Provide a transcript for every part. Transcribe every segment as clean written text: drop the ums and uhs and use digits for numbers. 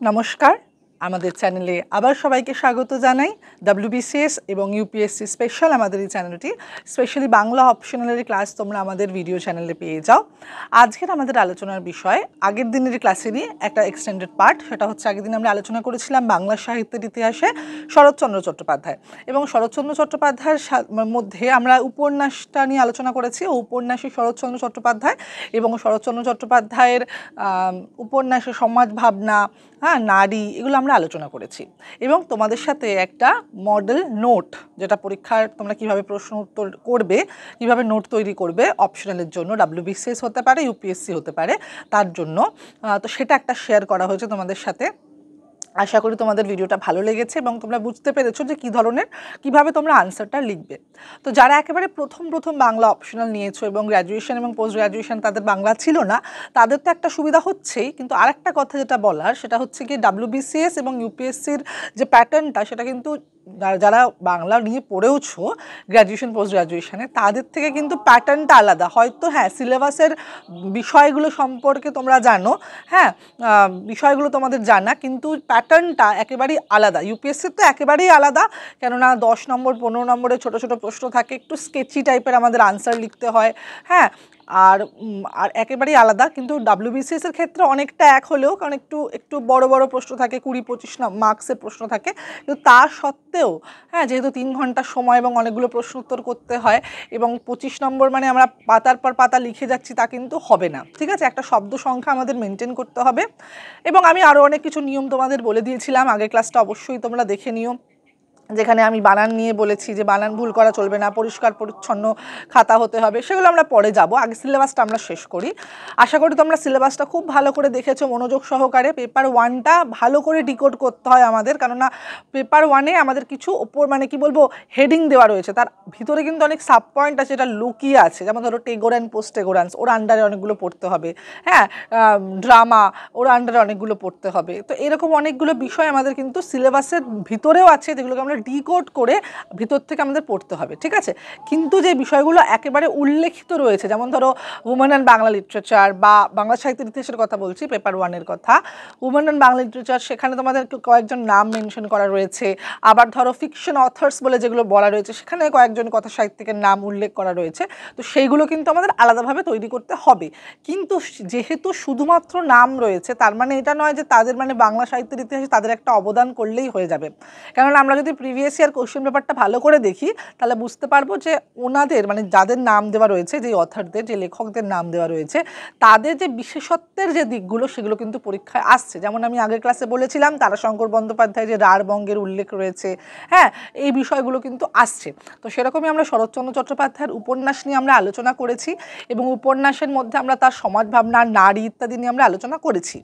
নমস্কার, আমাদের চ্যানেলে আবার সবাইকে স্বাগত জানাই। WBCS এবং UPSC স্পেশাল আমাদের এই চ্যানেলটি, স্পেশালি বাংলা অপশনালের ক্লাস তোমরা আমাদের ভিডিও চ্যানেলে পেয়ে যাও। আজকের আমাদের আলোচনার বিষয় আগের দিনের ক্লাসেরই একটা এক্সটেন্ডেড পার্ট। সেটা হচ্ছে আগের দিন আমরা আলোচনা করেছিলাম বাংলা সাহিত্যের ইতিহাসে শরৎচন্দ্র চট্টোপাধ্যায়, এবং শরৎচন্দ্র চট্টোপাধ্যায়ের মধ্যে আমরা উপন্যাসটা নিয়ে আলোচনা করেছি। উপন্যাসী শরৎচন্দ্র চট্টোপাধ্যায় এবং শরৎচন্দ্র চট্টোপাধ্যায়ের উপন্যাসে সমাজ ভাবনা, নারী, এগুলো আমরা আলোচনা করেছি। এবং তোমাদের সাথে একটা মডেল নোট, যেটা পরীক্ষার তোমরা কিভাবে প্রশ্ন উত্তর করবে, কিভাবে নোট তৈরি করবে অপশনালের জন্য, WBCS হতে পারে, UPSC হতে পারে, তার জন্য তো সেটা একটা শেয়ার করা হয়েছে তোমাদের সাথে। আশা করি তোমাদের ভিডিওটা ভালো লেগেছে এবং তোমরা বুঝতে পেরেছো যে কিভাবে তোমরা আনসারটা লিখবে। তো যারা একেবারে প্রথম বাংলা অপশনাল নিয়েছো এবং গ্র্যাজুয়েশন এবং পোস্ট গ্র্যাজুয়েশন তাদের বাংলা ছিল না, তাদের তো একটা সুবিধা হচ্ছেই, কিন্তু আরেকটা কথা যেটা বলার সেটা হচ্ছে কি WBCS এবং UPSCর যে প্যাটার্নটা, সেটা কিন্তু যারা বাংলা নিয়ে পড়েওছো গ্র্যাজুয়েশন পোস্ট গ্র্যাজুয়েশনে, তাদের থেকে কিন্তু প্যাটার্নটা আলাদা। হয়তো সিলেবাসের বিষয়গুলো সম্পর্কে তোমরা জানো, বিষয়গুলো তোমাদের জানা, কিন্তু প্যাটার্নটা একেবারেই আলাদা। UPSCর তো একেবারেই আলাদা, কেননা 10 নম্বর 15 নম্বরে ছোট ছোট প্রশ্ন থাকে, একটু স্কেচি টাইপের আমাদের আনসার লিখতে হয়, আর একেবারেই আলাদা। কিন্তু WBCS এর ক্ষেত্রে অনেকটা এক হলেও, কারণ একটু বড় বড় প্রশ্ন থাকে, 20-25 মার্কসের প্রশ্ন থাকে, কিন্তু তা সত্ত্বেও যেহেতু 3 ঘন্টার সময় এবং অনেকগুলো প্রশ্ন উত্তর করতে হয়, এবং 25 নম্বর মানে আমরা পাতার পর পাতা লিখে যাচ্ছি তা কিন্তু হবে না, ঠিক আছে? একটা শব্দ সংখ্যা আমাদের মেনটেন করতে হবে। এবং আমি আরও অনেক কিছু নিয়ম তোমাদের বলে দিয়েছিলাম, আগের ক্লাসটা অবশ্যই তোমরা দেখে নিও, যেখানে আমি বানান নিয়ে বলেছি যে বানান ভুল করা চলবে না, পরিষ্কার পরিচ্ছন্ন খাতা হতে হবে, সেগুলো আমরা পরে যাব। আগে সিলেবাসটা আমরা শেষ করি। আশা করি তোমরা সিলেবাসটা খুব ভালো করে দেখেছো মনোযোগ সহকারে। পেপার 1টা ভালো করে ডিকোড করতে হয় আমাদের, কেননা পেপার 1-এ আমাদের কিছু ওপর হেডিং দেওয়া রয়েছে, তার ভিতরে কিন্তু অনেক সাব পয়েন্ট আছে যেটা লুকিয়ে আছে। যেমন ধরো টেগোর অ্যান্ড পোস্ট টেগোরান্স, ওর আন্ডারে অনেকগুলো পড়তে হবে, ড্রামা, ওর আন্ডারে অনেকগুলো পড়তে হবে। তো এরকম অনেকগুলো বিষয় আমাদের কিন্তু সিলেবাসের ভিতরেও আছে, যেগুলোকে আমরা ডিকোড করে ভিতর থেকে আমাদের পড়তে হবে, ঠিক আছে? কিন্তু যে বিষয়গুলো একেবারে উল্লেখিত রয়েছে, যেমন ধরো উমেন অ্যান্ড বাংলা লিটারেচার বা বাংলা সাহিত্যের ইতিহাসের কথা বলছি, পেপার 1-এর কথা, উমেন অ্যান্ড বাংলা লিটারেচার, সেখানে তোমাদের কয়েকজন নাম মেনশন করা রয়েছে। আবার ধরো ফিকশন অথার্স বলে যেগুলো বলা রয়েছে, সেখানে কয়েকজন কথা সাহিত্যিকের নাম উল্লেখ করা রয়েছে। তো সেইগুলো কিন্তু আমাদের আলাদাভাবে তৈরি করতে হবে। কিন্তু যেহেতু শুধুমাত্র নাম রয়েছে, তার মানে এটা নয় যে তাদের বাংলা সাহিত্যের ইতিহাসে তাদের একটা অবদান করলেই হয়ে যাবে। কেননা আমরা যদি প্রিভিয়াস ইয়ার কোশ্চেন পেপারটা ভালো করে দেখি, তাহলে বুঝতে পারবো যে ওনাদের যাদের নাম দেওয়া রয়েছে, যে অথারদের, যে লেখকদের নাম দেওয়া রয়েছে, তাদের যে বিশেষত্বের যে দিকগুলো, সেগুলো কিন্তু পরীক্ষায় আসছে। যেমন আমি আগের ক্লাসে বলেছিলাম তারাশঙ্কর বন্দ্যোপাধ্যায় যে রাঢ় বঙ্গের উল্লেখ রয়েছে, এই বিষয়গুলো কিন্তু আসছে। তো সেরকমই আমরা শরৎচন্দ্র চট্টোপাধ্যায়ের উপন্যাস নিয়ে আমরা আলোচনা করেছি, এবং উপন্যাসের মধ্যে আমরা তার সমাজ ভাবনা, নারী ইত্যাদি নিয়ে আমরা আলোচনা করেছি।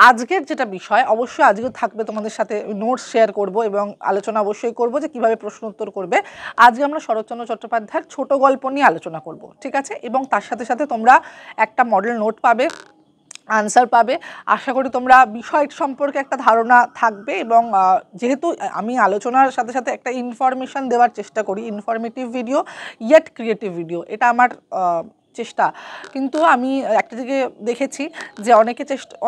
আজকের যেটা বিষয়, অবশ্যই আজকেও থাকবে, তোমাদের সাথে নোটস শেয়ার করব এবং আলোচনা অবশ্যই করব যে কিভাবে প্রশ্ন উত্তর করবে। আজকে আমরা শরৎচন্দ্র চট্টোপাধ্যায়ের ছোট গল্প নিয়ে আলোচনা করব, ঠিক আছে? এবং তার সাথে সাথে তোমরা একটা মডেল নোট পাবে, আনসার পাবে। আশা করি তোমরা বিষয় সম্পর্কে একটা ধারণা থাকবে, এবং যেহেতু আমি আলোচনার সাথে সাথে একটা ইনফরমেশন দেওয়ার চেষ্টা করি, informative video yet creative video, এটা আমার চেষ্টা। কিন্তু আমি একটা দিকে দেখেছি যে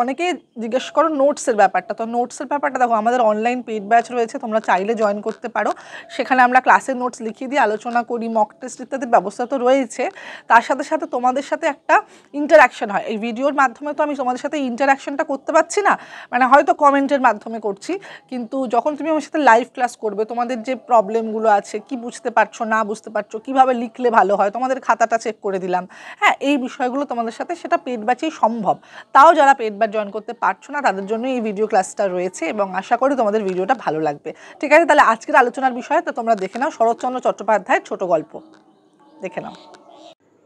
অনেকে জিজ্ঞেস করো নোটসের ব্যাপারটা। তো নোটসের ব্যাপারটা দেখো, আমাদের অনলাইন পেইড ব্যাচ রয়েছে, তোমরা চাইলে জয়েন করতে পারো। সেখানে আমরা ক্লাসের নোটস লিখিয়ে দিয়ে আলোচনা করি, মক টেস্ট ইত্যাদির ব্যবস্থা তো রয়েছে। তার সাথে সাথে তোমাদের সাথে একটা ইন্টারাকশন হয়। এই ভিডিওর মাধ্যমে তো আমি তোমাদের সাথে ইন্টারাকশনটা করতে পারছি না, হয়তো কমেন্টের মাধ্যমে করছি, কিন্তু যখন তুমি আমার সাথে লাইভ ক্লাস করবে, তোমাদের যে প্রবলেমগুলো আছে, কি বুঝতে পারছো না বুঝতে পারছো, কিভাবে লিখলে ভালো হয়, তোমাদের খাতাটা চেক করে দিলাম, এই বিষয়গুলো তোমাদের সাথে, সেটা পেইড ব্যাচেই সম্ভব। তাও যারা পেইড ব্যাচ জয়েন করতে পারছো না, তাদের জন্য এই ভিডিও ক্লাসটা রয়েছে, এবং আশা করি তোমাদের ভিডিওটা ভালো লাগবে, ঠিক আছে? তাহলে আজকের আলোচনার বিষয় তো তোমরা দেখে নাও, শরৎচন্দ্র চট্টোপাধ্যায়ের ছোট গল্প দেখে নাও।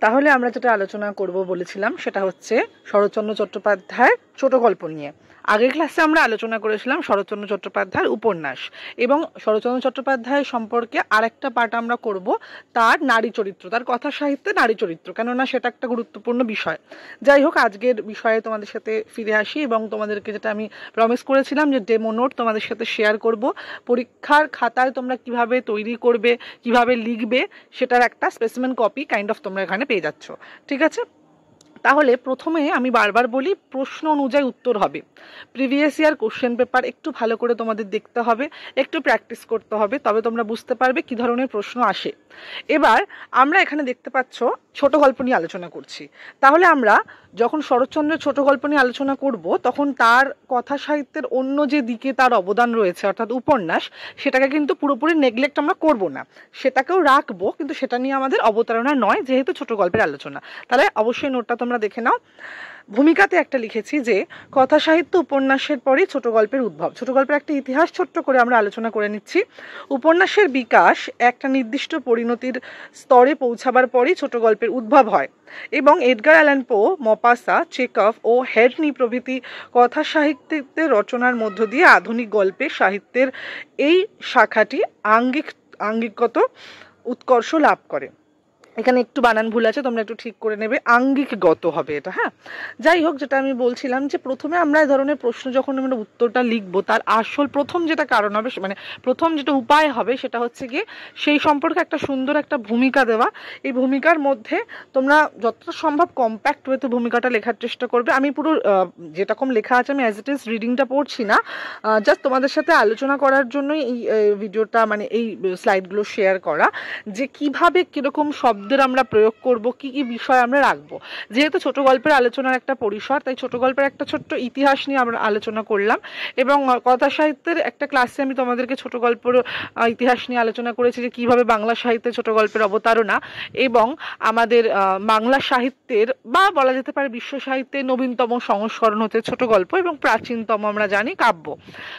তাহলে আমরা যেটা আলোচনা করব বলেছিলাম, সেটা হচ্ছে শরৎচন্দ্র চট্টোপাধ্যায়ের ছোট গল্প নিয়ে। আগের ক্লাসে আমরা আলোচনা করেছিলাম শরৎচন্দ্র চট্টোপাধ্যায়ের উপন্যাস, এবং শরৎচন্দ্র চট্টোপাধ্যায় সম্পর্কে আরেকটা পার্ট আমরা করব তার নারী চরিত্র, তার কথা সাহিত্যে নারী চরিত্র, কেননা সেটা একটা গুরুত্বপূর্ণ বিষয়। যাই হোক, আজকের বিষয়ে তোমাদের সাথে ফিরে আসি, এবং তোমাদেরকে যেটা আমি প্রমিস করেছিলাম যে ডেমো নোট তোমাদের সাথে শেয়ার করব, পরীক্ষার খাতায় তোমরা কিভাবে তৈরি করবে, কিভাবে লিখবে, সেটার একটা স্পেসিমেন কপি তোমরা এখানে পেয়ে যাচ্ছ, ঠিক আছে? তাহলে প্রথমে আমি বারবার বলি প্রশ্ন অনুযায়ী উত্তর হবে। প্রিভিয়াস ইয়ার কোশ্চেন পেপার একটু ভালো করে তোমাদের দেখতে হবে, একটু প্র্যাকটিস করতে হবে, তবে তোমরা বুঝতে পারবে কি ধরনের প্রশ্ন আসে। এবার আমরা এখানে দেখতে পাচ্ছ ছোট গল্প নিয়ে আলোচনা করছি। তাহলে আমরা যখন শরৎচন্দ্রের ছোট গল্প নিয়ে আলোচনা করব তখন তার কথা সাহিত্যের অন্য যে দিকে তার অবদান রয়েছে অর্থাৎ উপন্যাস, সেটাকে কিন্তু পুরোপুরি নেগলেক্ট আমরা করব না, সেটাকেও রাখবো, কিন্তু সেটা নিয়ে আমাদের অবতারণা নয় যেহেতু ছোট গল্পের আলোচনা। তাহলে অবশ্যই নোটটা তোমরা দেখে নাও। ভূমিকাতে একটা লিখেছি যে কথা সাহিত্য উপন্যাসের পরই ছোট গল্পের উদ্ভব। ছোট গল্পের একটা ইতিহাস ছোট্ট করে আমরা আলোচনা করে নিচ্ছি। উপন্যাসের বিকাশ একটা নির্দিষ্ট পরিণতির স্তরে পৌঁছাবার পরই ছোট গল্পের উদ্ভব হয় এবং এডগার অ্যালান পো, মপাসা, চেকভ ও হেডনি প্রভৃতি কথা সাহিত্যের রচনার মধ্য দিয়ে আধুনিক গল্পের সাহিত্যের এই শাখাটি আঙ্গিকগত উৎকর্ষ লাভ করে। এখানে একটু বানান ভুল আছে, তোমরা একটু ঠিক করে নেবে, আঙ্গিকগত হবে এটা। হ্যাঁ, যাই হোক, যেটা আমি বলছিলাম যে প্রথমে আমরা এই ধরনের প্রশ্ন যখন আমরা উত্তরটা লিখবো তার আসল প্রথম যেটা কারণ হবে, মানে প্রথম যেটা উপায় হবে সেটা হচ্ছে গিয়ে সেই সম্পর্কে একটা সুন্দর একটা ভূমিকা দেওয়া। এই ভূমিকার মধ্যে তোমরা যতটা সম্ভব কম্প্যাক্ট ওয়েতে ভূমিকাটা লেখার চেষ্টা করবে। আমি পুরো যেরকম লেখা আছে আমি অ্যাজ ইট ইজ রিডিংটা পড়ছি না, জাস্ট তোমাদের সাথে আলোচনা করার জন্যই এই ভিডিওটা, মানে এই স্লাইডগুলো শেয়ার করা, যে কিভাবে কিরকম শব্দ আমরা প্রয়োগ করব, কি কি বিষয় আমরা রাখবো। যেহেতু ছোট গল্পের আলোচনার একটা পরিসর, তাই ছোট গল্পের একটা ছোট্ট ইতিহাস নিয়ে আমরা আলোচনা করলাম এবং কথা সাহিত্যের একটা ক্লাসে আমি তোমাদেরকে ছোট গল্পের ইতিহাস নিয়ে আলোচনা করেছি যে কিভাবে বাংলা সাহিত্যে ছোট গল্পের অবতারণা এবং আমাদের বাংলা সাহিত্যের বা বলা যেতে পারে বিশ্ব সাহিত্যের নবীনতম সংস্করণ হচ্ছে ছোট গল্প এবং প্রাচীনতম আমরা জানি কাব্য।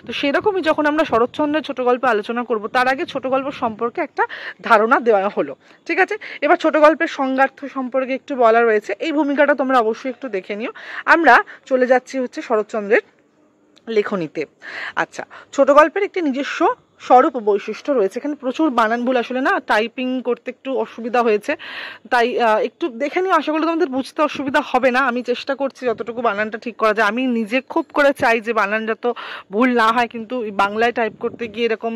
তো সেরকমই যখন আমরা শরৎচন্দ্রের ছোট গল্প আলোচনা করব তার আগে ছোট গল্প সম্পর্কে একটা ধারণা দেওয়া হলো। ঠিক আছে, এবার ছোট গল্পের সংজ্ঞার্থ সম্পর্কে একটু বলা রয়েছে, এই ভূমিকাটা তোমরা অবশ্যই একটু দেখে নিও। আমরা চলে যাচ্ছি হচ্ছে শরৎচন্দ্রের লেখনীতে। আচ্ছা, ছোট গল্পের একটি নিজস্ব স্বরূপ বৈশিষ্ট্য রয়েছে। এখানে প্রচুর বানান ভুল, আসলে না টাইপিং করতে একটু অসুবিধা হয়েছে, তাই একটু দেখে নিও, আশা করি তোমাদের বুঝতে অসুবিধা হবে না। আমি চেষ্টা করছি যতটুকু বানানটা ঠিক করা যায়। আমি নিজে খুব করে চাই যে বানান যত ভুল না হয়, কিন্তু বাংলায় টাইপ করতে গিয়ে এরকম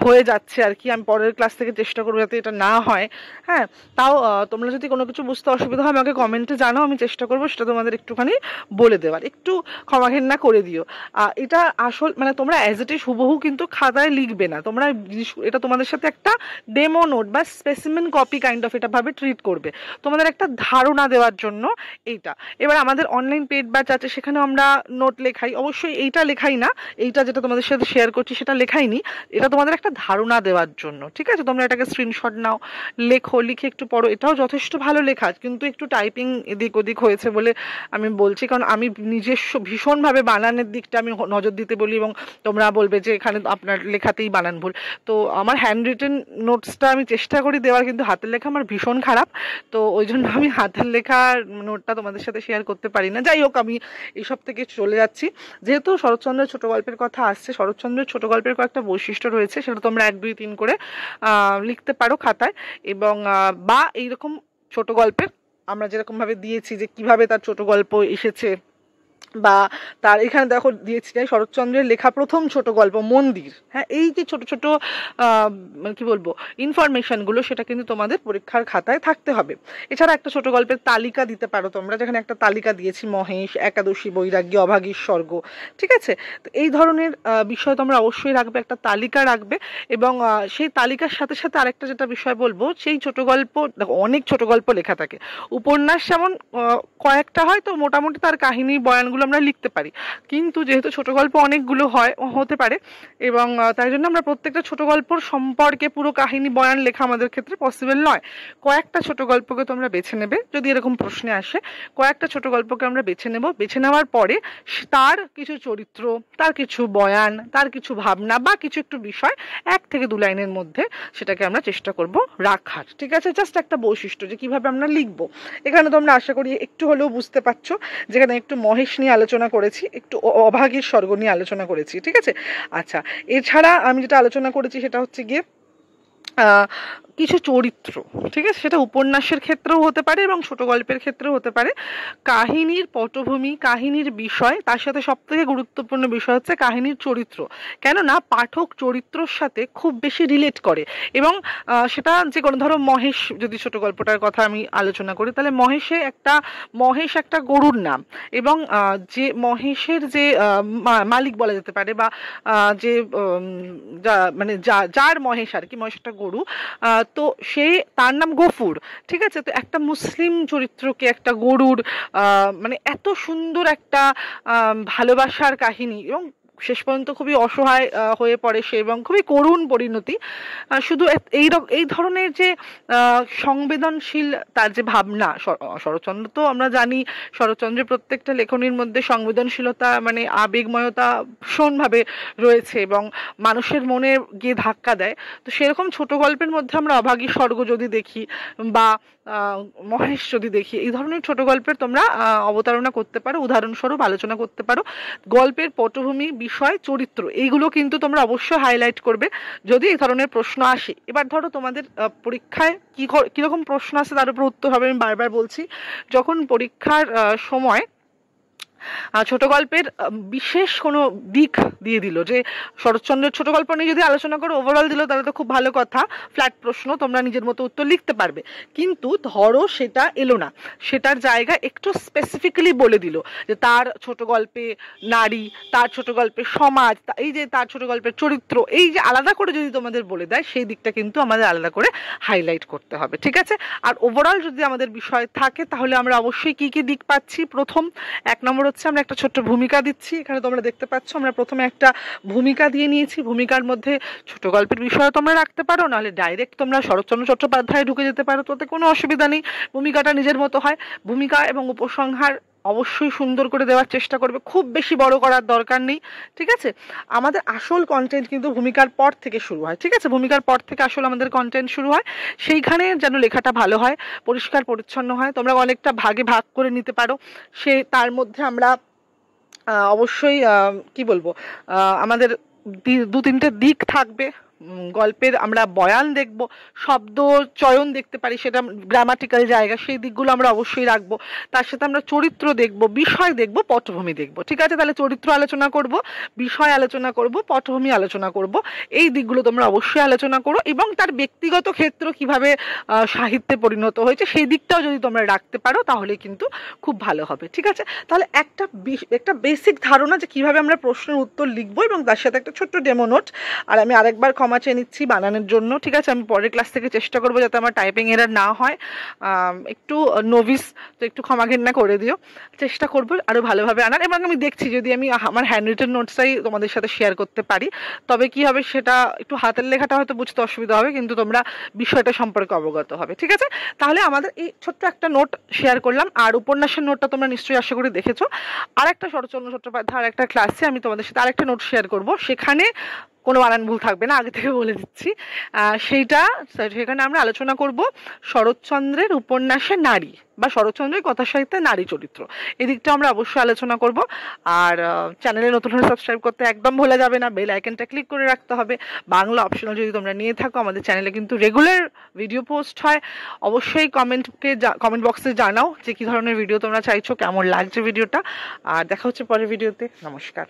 হয়ে যাচ্ছে আর কি। আমি পরের ক্লাস থেকে চেষ্টা করবো যাতে এটা না হয়। হ্যাঁ, তাও তোমরা যদি কোনো কিছু বুঝতে অসুবিধা হয় আমাকে কমেন্টে জানাও, আমি চেষ্টা করবো সেটা তোমাদের একটুখানি বলে দেওয়ার, একটু ক্ষমাঘেন্না করে দিও। এটা আসল, মানে তোমরা অ্যাজ ইট ইজ হুবহু কিন্তু খাতায় লিখবে না, তোমরা এটা তোমাদের সাথে একটা ডেমো নোট বা স্পেসিমেন কপি কাইন্ড অফ এটা ভাবে ট্রিট করবে, তোমাদের একটা ধারণা দেওয়ার জন্য এইটা। এবার আমাদের অনলাইন পেড ব্যাচ আছে, সেখানেও আমরা নোট লেখাই, অবশ্যই এইটা লেখাই না, এইটা যেটা তোমাদের সাথে শেয়ার করছি সেটা লেখাইনি, এটা তোমাদের একটা ধারণা দেওয়ার জন্য। ঠিক আছে, তোমরা এটাকে স্ক্রিনশট নাও, লেখো, লিখে একটু পড়ো। এটাও যথেষ্ট ভালো লেখা, কিন্তু একটু টাইপিং এদিক ওদিক হয়েছে বলে আমি বলছি, কারণ আমি নিজস্ব ভীষণভাবে বানানের দিকটা আমি নজর দিতে বলি এবং তোমরা বলবে যে এখানে আপনার লেখাতেই বানান ভুল। তো আমার হ্যান্ড রিটেন নোটসটা আমি চেষ্টা করি দেওয়ার, কিন্তু হাতের লেখা আমার ভীষণ খারাপ, তো ওই জন্য আমি হাতের লেখার নোটটা তোমাদের সাথে শেয়ার করতে পারি না। যাই হোক, আমি এইসব থেকে চলে যাচ্ছি। যেহেতু শরৎচন্দ্রের ছোট গল্পের কথা আসছে, শরৎচন্দ্রের ছোট গল্পের কয়েকটা বৈশিষ্ট্য রয়েছে, সেটা তোমরা 1, 2, 3 করে লিখতে পারো খাতায়, এবং বা এইরকম ছোট গল্পের আমরা যেরকম ভাবে দিয়েছি যে কিভাবে তার ছোট গল্প এসেছে, বা তার এখানে দেখো দিয়েছি শরৎচন্দ্রের লেখা প্রথম ছোট গল্প মন্দির। হ্যাঁ, এই যে ছোট ছোট মানে কি বলবো ইনফরমেশনগুলো, সেটা কিন্তু তোমাদের পরীক্ষার খাতায় থাকতে হবে। এছাড়া একটা ছোট গল্পের তালিকা দিতে পারো তোমরা, যেখানে একটা তালিকা দিয়েছি মহেশ, একাদশী, বৈরাগ্য, অভাগীর স্বর্গ। ঠিক আছে, তো এই ধরনের বিষয় তোমরা অবশ্যই রাখবে, একটা তালিকা রাখবে, এবং সেই তালিকার সাথে সাথে আরেকটা যেটা বিষয় বলবো, সেই ছোট গল্প, দেখো অনেক ছোট গল্প লেখা থাকে, উপন্যাস যেমন কয়েকটা হয়, তো মোটামুটি তার কাহিনী বয়ানগুলো আমরা লিখতে পারি, কিন্তু যেহেতু ছোট গল্প অনেকগুলো হতে পারে, এবং তাই জন্য আমরা প্রত্যেকটা ছোট গল্পর সম্পর্কে পুরো কাহিনী বয়ান লেখা আমাদের ক্ষেত্রে পসিবল নয়। কয়েকটা ছোট গল্পকে তোমরা বেছে নেবে, যদি এরকম প্রশ্নে আসে কয়েকটা ছোট গল্পকে আমরা বেছে নেব, বেছে নেওয়ার পরে তার কিছু চরিত্র, তার কিছু বয়ান, তার কিছু ভাবনা বা কিছু একটু বিষয় 1 থেকে 2 লাইনের মধ্যে সেটাকে আমরা চেষ্টা করব রাখার। ঠিক আছে, জাস্ট একটা বৈশিষ্ট্য যে কিভাবে আমরা লিখবো। এখানে তোমরা আশা করি একটু হলেও বুঝতে পারছো, যেখানে একটু মহেশ নিয়ে আলোচনা করেছি, একটু অভাগীর স্বর্গ নিয়ে আলোচনা করেছি। ঠিক আছে, আচ্ছা, এছাড়া আমি যেটা আলোচনা করেছি সেটা হচ্ছে গিয়ে কিছু চরিত্র, ঠিক আছে, সেটা উপন্যাসের ক্ষেত্রেও হতে পারে এবং ছোট গল্পের ক্ষেত্রেও হতে পারে। কাহিনীর পটভূমি, কাহিনীর বিষয়, তার সাথে সবথেকে গুরুত্বপূর্ণ বিষয় হচ্ছে কাহিনীর চরিত্র। কেননা পাঠক চরিত্রর সাথে খুব বেশি রিলেট করে এবং সেটা যে কোনো, ধরো মহেশ, যদি ছোট গল্পটার কথা আমি আলোচনা করি, তাহলে মহেশ একটা গরুর নাম এবং যে মহেশের যে মালিক বলা যেতে পারে, বা যে মানে যার মহেশ আর কি, মহেশ একটা গরু, তো সে, তার নাম গফুর, ঠিক আছে। তো একটা মুসলিম চরিত্রকে একটা গরুর মানে এত সুন্দর একটা ভালোবাসার কাহিনী, এবং শেষ পর্যন্ত খুবই অসহায় হয়ে পড়ে সে এবং খুবই করুণ পরিণতি। শুধু এই ধরনের যে সংবেদনশীল তার যে ভাবনা, শরৎচন্দ্র তো আমরা জানি, শরৎচন্দ্রের প্রত্যেকটা লেখনীর মধ্যে সংবেদনশীলতা মানে আবেগময়তা ভীষণভাবে রয়েছে এবং মানুষের মনে গিয়ে ধাক্কা দেয়। তো সেরকম ছোট গল্পের মধ্যে আমরা অভাগী স্বর্গ যদি দেখি বা মহেশ যদি দেখি, এই ধরনের ছোট গল্পের তোমরা অবতারণা করতে পারো, উদাহরণস্বরূপ আলোচনা করতে পারো। গল্পের পটভূমি, বিষয়, চরিত্র, এইগুলো কিন্তু তোমরা অবশ্যই হাইলাইট করবে যদি এই ধরনের প্রশ্ন আসে। এবার ধরো তোমাদের পরীক্ষায় কিরকম প্রশ্ন আসে তার উপর উত্তর হবে। আমি বারবার বলছি, যখন পরীক্ষার সময় ছোট গল্পের বিশেষ কোনো দিক দিয়ে দিল, যে শরৎচন্দ্রের ছোট গল্প নিয়ে যদি আলোচনা করো, ওভারঅল দিল, তাহলে তো খুব ভালো কথা, ফ্ল্যাট প্রশ্ন, তোমরা নিজের মতো উত্তর লিখতে পারবে। কিন্তু ধরো সেটা এলো না, সেটার জায়গা একটু স্পেসিফিক্যালি বলে দিল যে তার ছোট গল্পে নারী, তার ছোট গল্পে সমাজ, এই যে তার ছোট গল্পের চরিত্র, এই যে আলাদা করে যদি তোমাদের বলে দেয়, সেই দিকটা কিন্তু আমাদের আলাদা করে হাইলাইট করতে হবে, ঠিক আছে। আর ওভারঅল যদি আমাদের বিষয় থাকে, তাহলে আমরা অবশ্যই কি কি দিক পাচ্ছি। প্রথম 1 নম্বর হচ্ছে আমরা একটা ছোট্ট ভূমিকা দিচ্ছি। এখানে তোমরা দেখতে পাচ্ছ আমরা প্রথমে একটা ভূমিকা দিয়ে নিয়েছি। ভূমিকার মধ্যে ছোট গল্পের বিষয় তোমরা রাখতে পারো, নাহলে ডাইরেক্ট তোমরা শরৎচন্দ্র চট্টোপাধ্যায় ঢুকে যেতে পারো, তাতে কোনো অসুবিধা নেই, ভূমিকাটা নিজের মতো হয়। ভূমিকা এবং উপসংহার অবশ্যই সুন্দর করে দেওয়ার চেষ্টা করবে, খুব বেশি বড় করার দরকার নেই, ঠিক আছে। আমাদের আসল কন্টেন্ট কিন্তু ভূমিকার পর থেকে শুরু হয়, ঠিক আছে, ভূমিকার পর থেকে আসল আমাদের কন্টেন্ট শুরু হয়। সেইখানে যেন লেখাটা ভালো হয়, পরিষ্কার পরিচ্ছন্ন হয়, তোমরা অনেকটা ভাগে ভাগ করে নিতে পারো। তার মধ্যে আমরা অবশ্যই কি বলবো, আমাদের 2-3টে দিক থাকবে। গল্পের আমরা বয়ান দেখব, শব্দ চয়ন দেখতে পারি, সেটা গ্রামাটিক্যাল জায়গা, সেই দিকগুলো আমরা অবশ্যই রাখবো। তার সাথে আমরা চরিত্র দেখব, বিষয় দেখব, পটভূমি দেখব, ঠিক আছে। তাহলে চরিত্র আলোচনা করব, বিষয় আলোচনা করব, পটভূমি আলোচনা করব, এই দিকগুলো তোমরা অবশ্যই আলোচনা করো। এবং তার ব্যক্তিগত ক্ষেত্র কিভাবে সাহিত্যে পরিণত হয়েছে, সেই দিকটাও যদি তোমরা রাখতে পারো, তাহলে কিন্তু খুব ভালো হবে, ঠিক আছে। তাহলে একটা বেসিক ধারণা যে কিভাবে আমরা প্রশ্নের উত্তর লিখবো, এবং তার সাথে একটা ছোট্ট ডেমো নোট। আর আমি আরেকবার ক্ষমা চেয়ে নিচ্ছি বানানোর জন্য, ঠিক আছে। আমি পরের ক্লাস থেকে চেষ্টা করবো যাতে আমার টাইপিং এরর না হয়। একটু নোভিস, তো একটু ক্ষমা ঘেন্না করে দিও। চেষ্টা করবো আরও ভালোভাবে আনার, এবং আমি দেখছি যদি আমি আমার হ্যান্ড রিটেন নোটসটাই তোমাদের সাথে শেয়ার করতে পারি, তবে কি হবে, সেটা একটু হাতের লেখাটা হয়তো বুঝতে অসুবিধা হবে, কিন্তু তোমরা বিষয়টা সম্পর্কে অবগত হবে, ঠিক আছে। তাহলে আমাদের এই ছোট্ট একটা নোট শেয়ার করলাম। আর উপন্যাসের নোটটা তোমরা নিশ্চয়ই আশা করি দেখেছো। আরেকটা শরৎচন্দ্র চট্টোপাধ্যায় আরেকটা ক্লাসে আমি তোমাদের সাথে আরেকটা নোট শেয়ার করবো, সেখানে কোনো বানান ভুল থাকবে না, আগে থেকে বলে দিচ্ছি। সেখানে আমরা আলোচনা করব শরৎচন্দ্রের উপন্যাসে নারী, বা শরৎচন্দ্রের কথা সাহিত্যে নারী চরিত্র, এই দিকটা আমরা অবশ্যই আলোচনা করব। আর চ্যানেলে নতুন হলে সাবস্ক্রাইব করতে একদম ভুলে যাবে না, বেল আইকনটা ক্লিক করে রাখতে হবে। বাংলা অপশনাল যদি তোমরা নিয়ে থাকো, আমাদের চ্যানেলে কিন্তু রেগুলার ভিডিও পোস্ট হয়। অবশ্যই কমেন্ট বক্সে জানাও যে কী ধরনের ভিডিও তোমরা চাইছো, কেমন লাগছে ভিডিওটা। আর দেখা হচ্ছে পরের ভিডিওতে। নমস্কার।